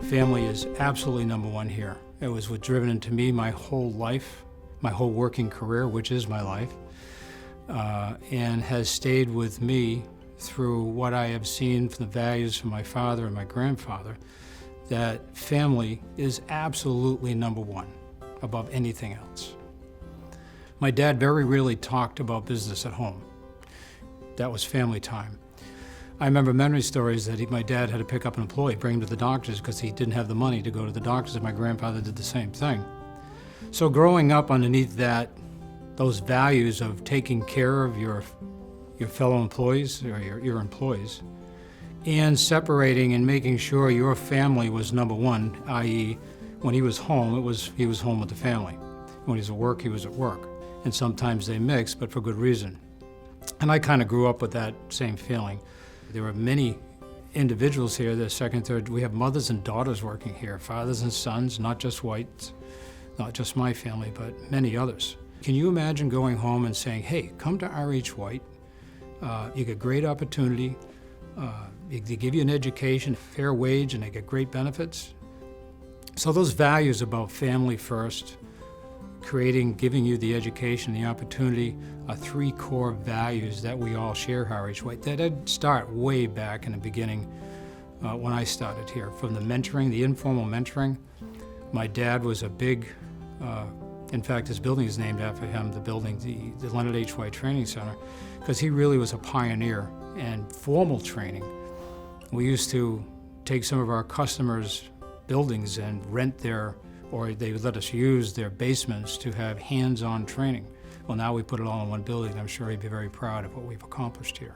Family is absolutely number one here. It was what driven into me my whole life, my whole working career, which is my life, and has stayed with me through what I have seen from the values from my father and my grandfather, that family is absolutely number one above anything else. My dad very rarely talked about business at home. That was family time. I remember memory stories that my dad had to pick up an employee, bring him to the doctors because he didn't have the money to go to the doctors, and my grandfather did the same thing. So growing up underneath those values of taking care of your fellow employees or your employees, and separating and making sure your family was number one, i.e. when he was home, he was home with the family. When he was at work, he was at work. And sometimes they mix, but for good reason. And I kind of grew up with that same feeling. There were many individuals here, the second, third, we have mothers and daughters working here, fathers and sons, not just whites, not just my family, but many others. Can you imagine going home and saying, hey, come to RH White, you get great opportunity, they give you an education, fair wage, and they get great benefits? So those values about family first, giving you the education, the opportunity, are three core values that we all share here at RH White. That did start way back in the beginning when I started here. From the mentoring, the informal mentoring. My dad was a big, in fact, this building is named after him, the Leonard H. White Training Center, because he really was a pioneer in formal training. We used to take some of our customers' buildings and rent or they would let us use their basements to have hands-on training. Well, now we put it all in one building. I'm sure he'd be very proud of what we've accomplished here.